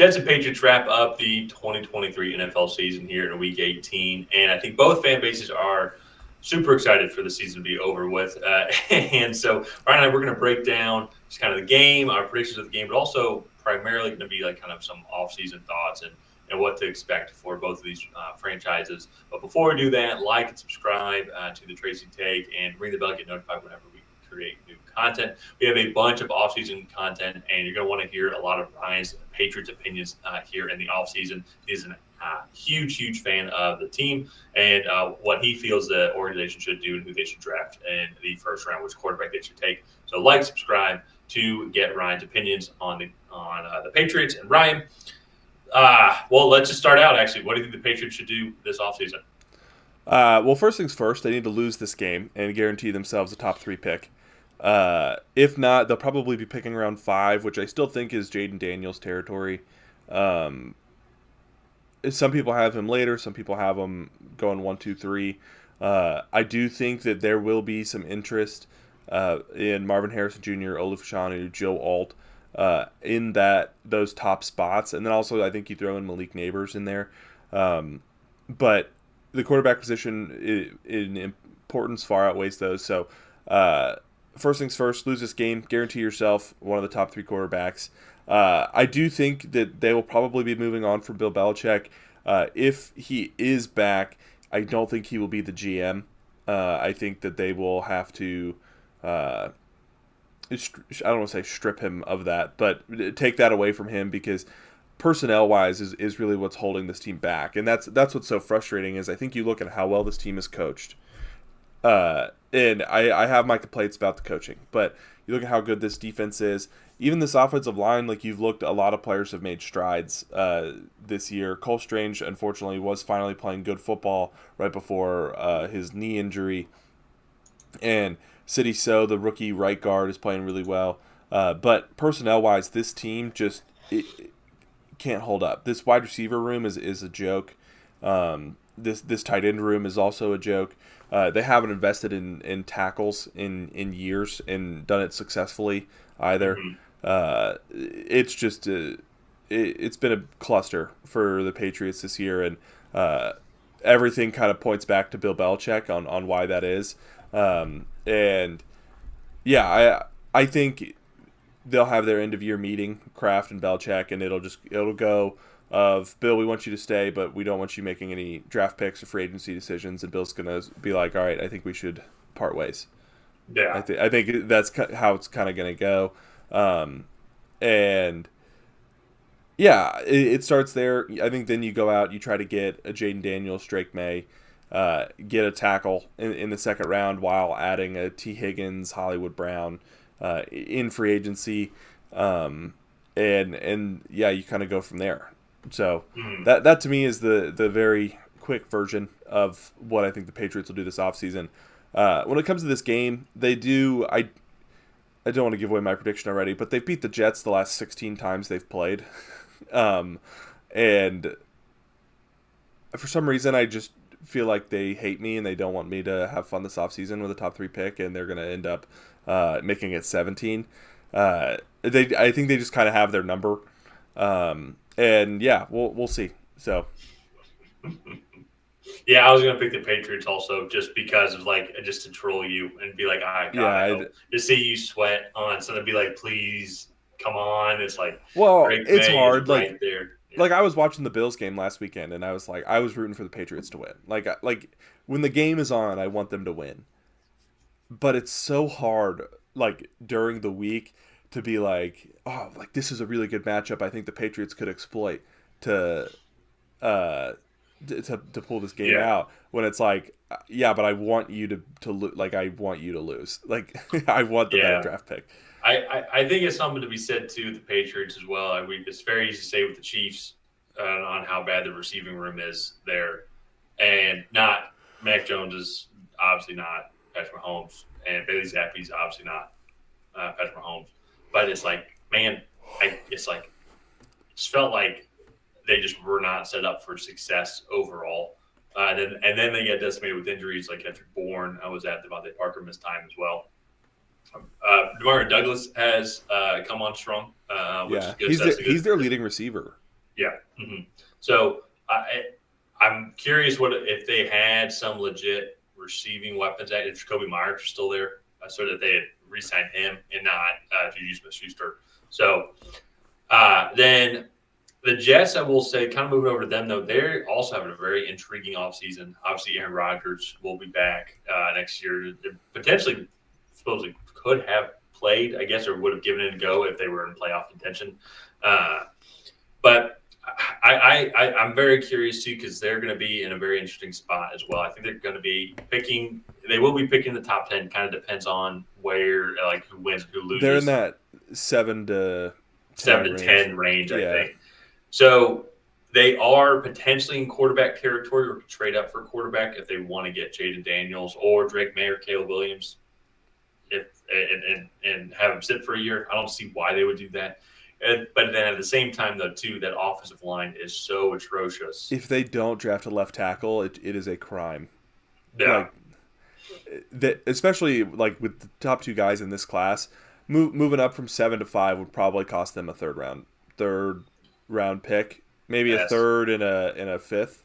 Jets and Patriots wrap up the 2023 NFL season here in Week 18, and I think both fan bases are super excited for the season to be over with. And so, Ryan and I, we're going to break down just kind of the game, our predictions of the game, but also primarily going to be like kind of some off-season thoughts and what to expect for both of these franchises. But before we do that, like and subscribe to the Tracy Take and ring the bell, get notified whenever we create new content. We have a bunch of off-season content, and you're going to want to hear a lot of Ryan's Patriots opinions here in the off-season. He's a huge fan of the team and what he feels the organization should do and who they should draft in the first round, which quarterback they should take. So like, subscribe to get Ryan's opinions on the Patriots. And Ryan, well, let's just start out, actually. What do you think the Patriots should do this offseason? Well, first things first, they need to lose this game and guarantee themselves a top 3 pick. If not, they'll probably be picking around 5, which I still think is Jaden Daniels territory. Some people have him later. Some people have him going 1, 2, 3. I do think that there will be some interest in Marvin Harrison Jr., Olufashanu, Joe Alt, in those top spots. And then also I think you throw in Malik Neighbors in there. But the quarterback position in importance far outweighs those. So first things first, lose this game, guarantee yourself one of the top 3 quarterbacks. I do think that they will probably be moving on from Bill Belichick. If he is back, I don't think he will be the GM. I think that they will have to, I don't want to say strip him of that, but take that away from him because personnel-wise is really what's holding this team back. And that's what's so frustrating is I think you look at how well this team is coached. And I have my complaints about the coaching, but you look at how good this defense is. Even this offensive line, like you've looked, a lot of players have made strides this year. Cole Strange, unfortunately, was finally playing good football right before his knee injury. And City So, the rookie right guard, is playing really well. But personnel-wise, this team just can't hold up. This wide receiver room is a joke. This tight end room is also a joke. They haven't invested in tackles in years and done it successfully either. Mm-hmm. It's just it's been a cluster for the Patriots this year, and everything kind of points back to Bill Belichick on why that is. And yeah, I think they'll have their end of year meeting, Kraft and Belichick, and it'll go of Bill, we want you to stay, but we don't want you making any draft picks or free agency decisions. And Bill's gonna be like, all right, I think we should part ways. Yeah. I think that's how it's kind of gonna go. And yeah, it starts there. I think then you go out, you try to get a Jaden Daniels, Drake May, get a tackle in the second round while adding a T. Higgins, Hollywood Brown in free agency. And yeah, you kind of go from there. So that to me is the very quick version of what I think the Patriots will do this offseason. When it comes to this game, they do. I don't want to give away my prediction already, but they've beat the Jets the last 16 times they've played. And for some reason, I just feel like they hate me and they don't want me to have fun this offseason with a top 3 pick, and they're going to end up making it 17. I think they just kind of have their number. And yeah, we'll see. So Yeah, I was gonna pick the Patriots also, just because of just to troll you and be like, "I God, I yeah, hope to see you sweat on something." Be like, "Please, come on!" It's like well, Drake it's May is hard. right there. Yeah, Like I was watching the Bills game last weekend, and I was rooting for the Patriots to win. Like when the game is on, I want them to win. But it's so hard, like during the week, to be like, oh, like this is a really good matchup. I think the Patriots could exploit to uh to pull this game yeah, out. When it's like, yeah, but I want you like I want you to lose. Like I want the better yeah. draft pick. I think it's something to be said to the Patriots as well. It's very easy to say with the Chiefs on how bad the receiving room is there, and not Mac Jones is obviously not Patrick Mahomes, and Bailey Zappi's obviously not Patrick Mahomes. But it's like, man, it's like it just felt like they just were not set up for success overall. And then they get decimated with injuries like Kendrick Bourne. I was at Devontae Parker missed time as well. Demario Douglas has come on strong, which is Yeah, good. So that's a good. he's their leading receiver. Yeah. So I'm curious what if they had some legit receiving weapons. If Jacoby Myers was still there, so that they had re-signed him and not Juju Smith-Schuster. So then the Jets, I will say, kind of moving over to them, though, they're also having a very intriguing offseason. Obviously, Aaron Rodgers will be back next year. They potentially, supposedly, could have played, I guess, or would have given it a go if they were in playoff contention. Uh, but I'm very curious, too, because they're going to be in a very interesting spot as well. I think they're going to be picking – they will be picking the top 10. Kind of depends on where, like, who wins, who They're in loses. that 7 to 10 7 to 10 range. range, I Yeah. think. So they are potentially in quarterback territory or could trade up for quarterback if they want to get Jaden Daniels or Drake May or Caleb Williams if and have him sit for a year. I don't see why they would do that. But then at the same time, though, too, that offensive line is so atrocious. If they don't draft a left tackle, it is a crime. Yeah. Like that, especially like with the top two guys in this class, moving up from 7 to 5 would probably cost them a third round pick, maybe a Yes. third and a fifth.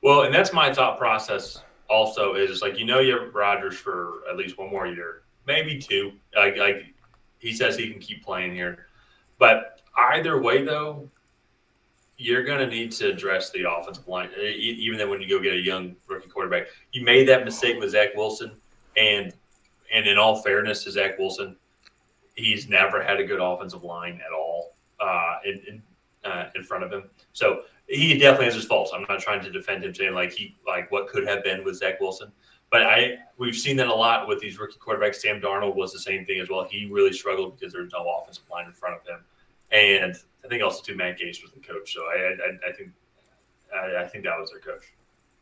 Well, and that's my thought process also is like, you have Rodgers for at least one more year, maybe two. Like he says he can keep playing here. But either way, though, you're going to need to address the offensive line. Even then, when you go get a young rookie quarterback, you made that mistake with Zach Wilson, and in all fairness to Zach Wilson, he's never had a good offensive line at all in front of him. So he definitely has his faults. I'm not trying to defend him, saying like what could have been with Zach Wilson, but we've seen that a lot with these rookie quarterbacks. Sam Darnold was the same thing as well. He really struggled because there's no offensive line in front of him, and I think also too Matt Gase was the coach. So I think that was their coach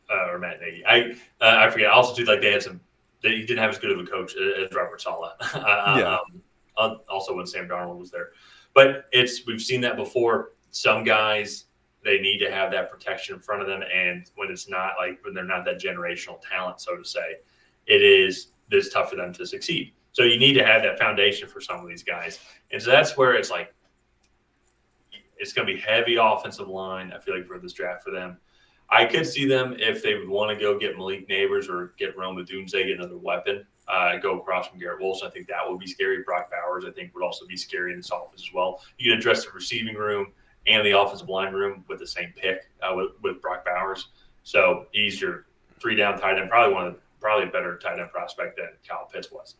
or Matt Nagy. I forget. Also too like they had some. He didn't have as good of a coach as Robert Saleh. Yeah. Also when Sam Darnold was there, but we've seen that before. Some guys they need to have that protection in front of them, and when it's not when they're not that generational talent, so to say, it's tough for them to succeed. So you need to have that foundation for some of these guys, and so that's where it's like it's going to be heavy offensive line. I feel like for this draft for them. I could see them if they would want to go get Malik Neighbors or get Rome Odunze, get another weapon, go across from Garrett Wilson. I think that would be scary. Brock Bowers, I think, would also be scary in this offense as well. You can address the receiving room and the offensive line room with the same pick with Brock Bowers. So he's your 3-down tight end, probably a better tight end prospect than Kyle Pitts was.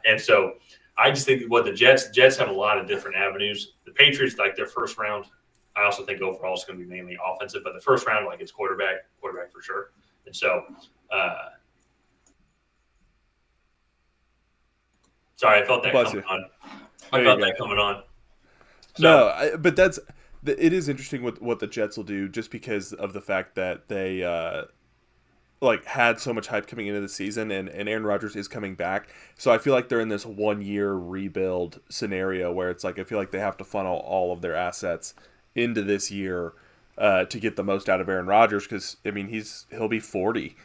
And so I just think what the Jets have a lot of different avenues. The Patriots, like their first round, I also think overall it's going to be mainly offensive, but the first round, it's quarterback for sure. And so, sorry, I felt that Bless coming you. on. I There you felt go. that coming on. So, No, but it is interesting what the Jets will do, just because of the fact that they had so much hype coming into the season, and Aaron Rodgers is coming back. So I feel like they're in this 1 year rebuild scenario where it's like I feel like they have to funnel all of their assets into this year to get the most out of Aaron Rodgers, because I mean he'll be 40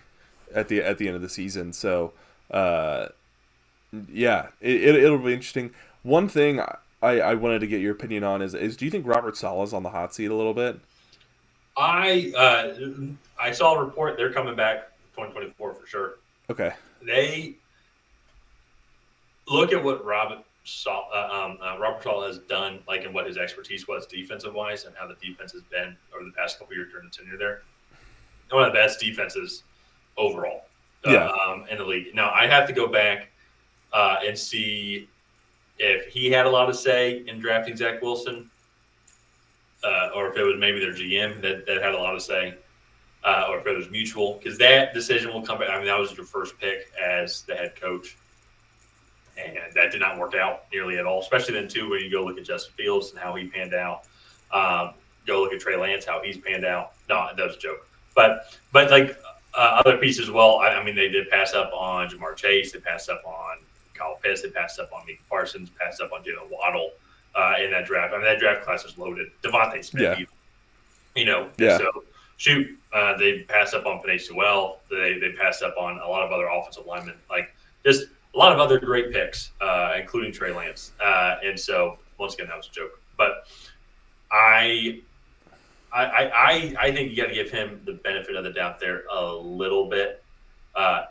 at the end of the season. So yeah, it'll be interesting. One thing I wanted to get your opinion on is do you think Robert Saleh's on the hot seat a little bit? I saw a report they're coming back 2024 for sure. Okay. They look at what Robert Saleh has done, and what his expertise was defensive wise, and how the defense has been over the past couple of years during the tenure there. One of the best defenses overall Yeah. in the league. Now I have to go back and see if he had a lot to say in drafting Zach Wilson, or if it was maybe their GM that had a lot to say, or if it was mutual, because that decision will come back. I mean, that was your first pick as the head coach. And that did not work out nearly at all, especially then, too, when you go look at Justin Fields and how he panned out. Go look at Trey Lance, how he's panned out. No, that was a joke. But other pieces as well, I mean, they did pass up on Jamar Chase. They passed up on Kyle Pitts. They passed up on Micah Parsons. Passed up on Jalen Waddle in that draft. I mean, that draft class is loaded. Devontae Smith, Yeah. So, they passed up on Panay Sewell. They passed up on a lot of other offensive linemen. Just – a lot of other great picks, including Trey Lance. And so, once again, that was a joke. But I I think you got to give him the benefit of the doubt there a little bit.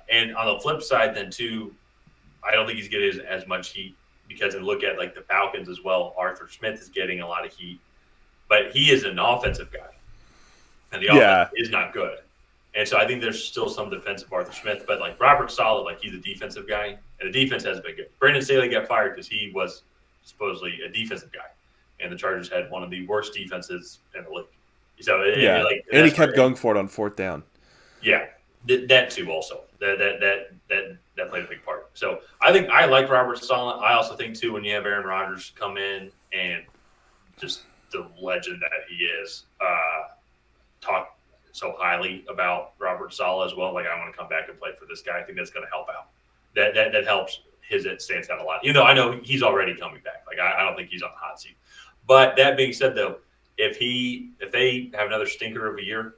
And on the flip side, then too, I don't think he's getting as much heat because look at like the Falcons as well. Arthur Smith is getting a lot of heat, but he is an offensive guy, and the offense Yeah, is not good. And so I think there's still some defense of Arthur Smith, but like Robert Saleh, like he's a defensive guy, and the defense has been good. Brandon Staley got fired because he was supposedly a defensive guy, and the Chargers had one of the worst defenses in the league. So yeah, like and he that's kept where, going for it on fourth down. yeah, that too also that played a big part. So I think I like Robert Saleh. I also think too when you have Aaron Rodgers come in and just the legend that he is, talk so highly about Robert Saleh as well. Like I want to come back and play for this guy. I think that's going to help out. That helps it stands out a lot. Even though I know he's already coming back. Like I don't think he's on the hot seat. But that being said, though, if they have another stinker of a year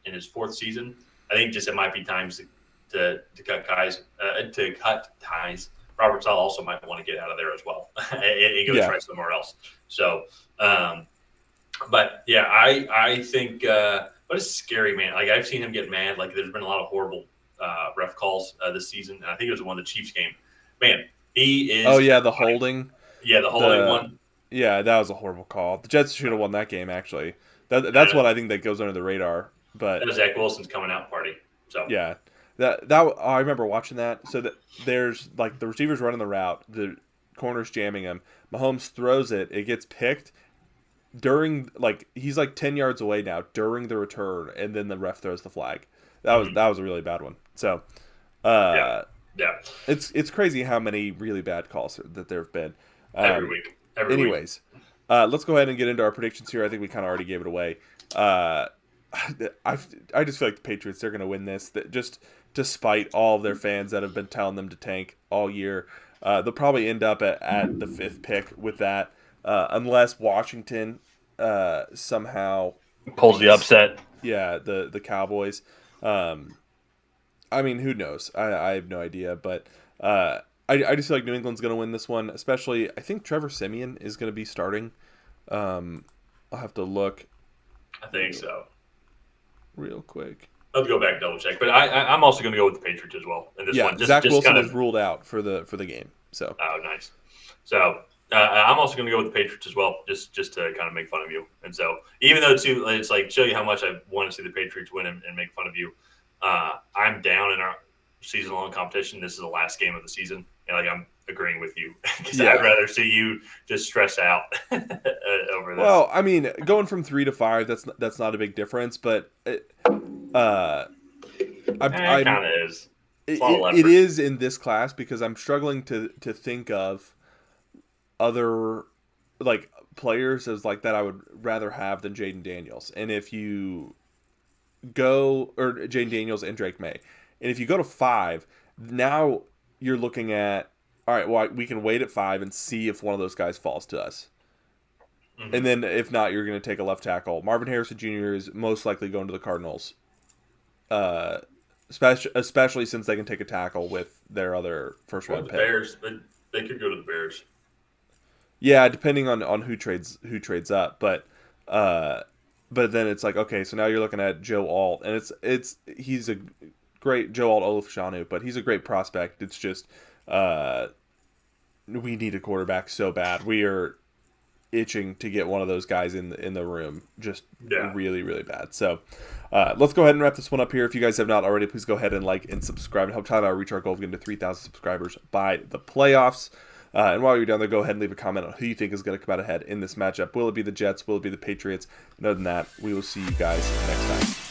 in his fourth season, I think just it might be times to cut ties. Robert Saleh also might want to get out of there as well and go Yeah, try somewhere else. So, but yeah, I think, but it's scary, man. Like I've seen him get mad. Like there's been a lot of horrible ref calls this season. And I think it was one of the Chiefs game. Man, he oh is. yeah, the holding. Yeah, the holding The one. Yeah, that was a horrible call. The Jets should have won that game. Actually, that's That what I think that goes under the radar. But was Zach Wilson's coming out party. So yeah, I remember watching that. So that there's like the receivers running the route, the corners jamming him. Mahomes throws it. It gets picked during like he's like 10 yards away now during the return, and then the ref throws the flag. That was a really bad one. So, yeah, uh, yeah, it's crazy how many really bad calls that there have been. every week, every week. Anyways, let's go ahead and get into our predictions here. I think we kind of already gave it away. I just feel like the Patriots, they're going to win this. Just despite all of their fans that have been telling them to tank all year. They'll probably end up at the fifth pick with that, unless Washington somehow Pulls the beats, upset. yeah, the Cowboys. I mean, who knows? I have no idea, but I just feel like New England's going to win this one, especially I think Trevor Siemian is going to be starting. I'll have to look I think so. real quick. I'll go back and double check, but I'm also going to go with the Patriots as well in this Yeah, one. Zach Just Wilson kind is of. ruled out for the game. So Oh, nice. So I'm also going to go with the Patriots as well, just to kind of make fun of you. And so even though too, it's like show you how much I want to see the Patriots win and make fun of you. I'm down in our season-long competition. This is the last game of the season, and like I'm agreeing with you because yeah. I'd rather see you just stress out over this. Well, I mean, going from 3 to 5, that's not a big difference, but It kind of is. It's a lot of it leverage. is in this class because I'm struggling to think of other like players as like that I would rather have than Jaden Daniels. And if you go or Jaden Daniels and Drake May, and if you go to 5, now you're looking at all right. Well, we can wait at 5 and see if one of those guys falls to us. And Mm-hmm. then if not, you're going to take a left tackle. Marvin Harrison Jr. is most likely going to the Cardinals. Especially since they can take a tackle with their other first Or round the pick. Bears, but they could go to the Bears. Yeah, depending on who trades up, but then it's like okay, so now you're looking at Joe Alt, and he's a great Joe Alt Olufshanu, but he's a great prospect. It's just we need a quarterback so bad. We are itching to get one of those guys in the room, just Yeah. really really bad. So let's go ahead and wrap this one up here. If you guys have not already, please go ahead and like and subscribe and help Tyler reach our goal of getting to 3,000 subscribers by the playoffs. And while you're down there, go ahead and leave a comment on who you think is going to come out ahead in this matchup. Will it be the Jets? Will it be the Patriots? And other than that, we will see you guys next time.